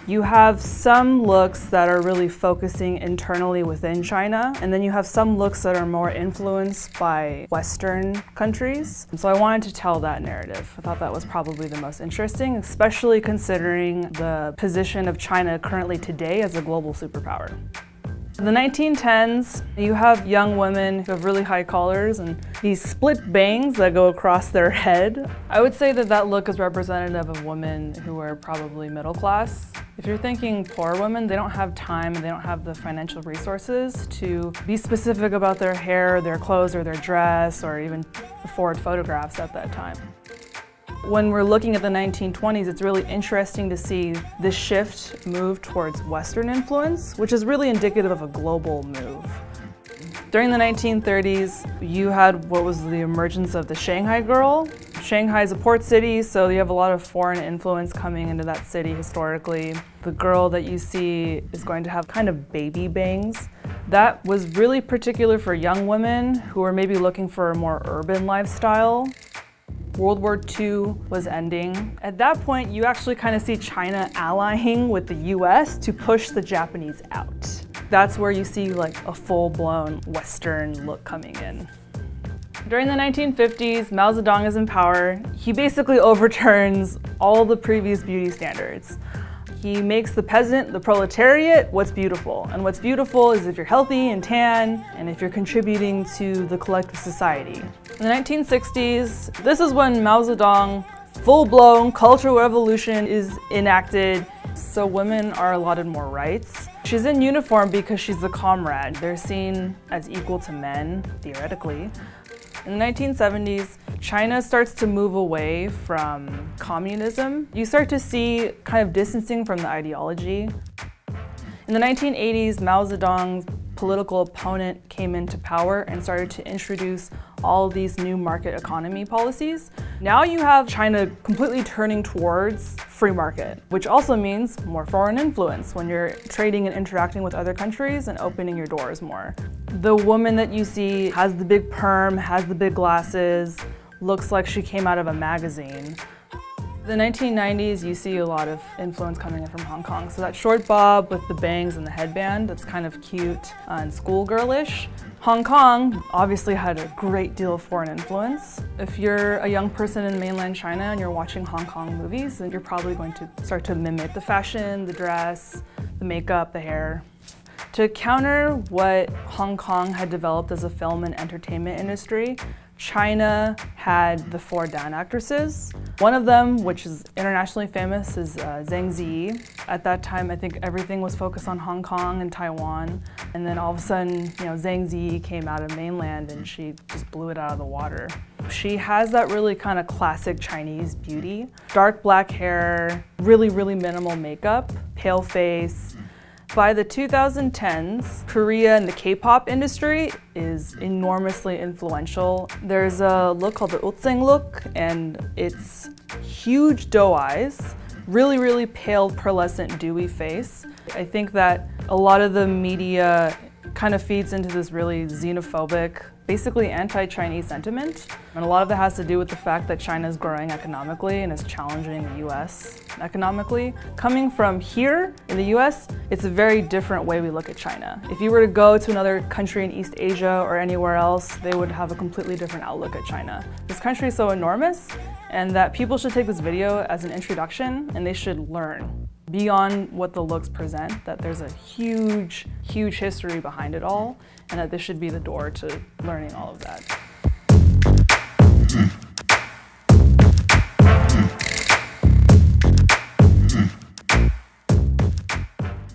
You have some looks that are really focusing internally within China, and then you have some looks that are more influenced by Western countries. And so I wanted to tell that narrative. I thought that was probably the most interesting, especially considering the position of China currently today as a global superpower. In the 1910s, you have young women who have really high collars and these split bangs that go across their head. I would say that that look is representative of women who are probably middle class. If you're thinking poor women, they don't have time and they don't have the financial resources to be specific about their hair, their clothes, or their dress, or even afford photographs at that time. When we're looking at the 1920s, it's really interesting to see this shift move towards Western influence, which is really indicative of a global move. During the 1930s, you had what was the emergence of the Shanghai girl. Shanghai is a port city, so you have a lot of foreign influence coming into that city historically. The girl that you see is going to have kind of baby bangs. That was really particular for young women who were maybe looking for a more urban lifestyle. World War II was ending. At that point, you actually kind of see China allying with the US to push the Japanese out. That's where you see like a full-blown Western look coming in. During the 1950s, Mao Zedong is in power. He basically overturns all the previous beauty standards. He makes the peasant, the proletariat, what's beautiful. And what's beautiful is if you're healthy and tan, and if you're contributing to the collective society. In the 1960s, this is when Mao Zedong, full-blown cultural revolution is enacted, so women are allotted more rights. She's in uniform because she's the comrade. They're seen as equal to men, theoretically. In the 1970s, China starts to move away from communism. You start to see kind of distancing from the ideology. In the 1980s, Mao Zedong's political opponent came into power and started to introduce all these new market economy policies. Now you have China completely turning towards free market, which also means more foreign influence when you're trading and interacting with other countries and opening your doors more. The woman that you see has the big perm, has the big glasses, looks like she came out of a magazine. In the 1990s, you see a lot of influence coming in from Hong Kong. So that short bob with the bangs and the headband, that's kind of cute and schoolgirlish. Hong Kong obviously had a great deal of foreign influence. If you're a young person in mainland China and you're watching Hong Kong movies, then you're probably going to start to mimic the fashion, the dress, the makeup, the hair. To counter what Hong Kong had developed as a film and entertainment industry, China had the 4 Dan actresses. One of them, which is internationally famous, is Zhang Ziyi. At that time, I think everything was focused on Hong Kong and Taiwan. And then all of a sudden, Zhang Ziyi came out of mainland and she just blew it out of the water. She has that really kind of classic Chinese beauty. Dark black hair, really, really minimal makeup, pale face. By the 2010s, Korea and the K-pop industry is enormously influential. There's a look called the Utseng look, and it's huge doe eyes, really, really pale, pearlescent, dewy face. I think that a lot of the media kind of feeds into this really xenophobic, basically anti-Chinese sentiment. And a lot of that has to do with the fact that China is growing economically and is challenging the US economically. Coming from here in the US, it's a very different way we look at China. If you were to go to another country in East Asia or anywhere else, they would have a completely different outlook at China. This country is so enormous, and that people should take this video as an introduction and they should learn beyond what the looks present, that there's a huge, huge history behind it all, and that this should be the door to learning all of that.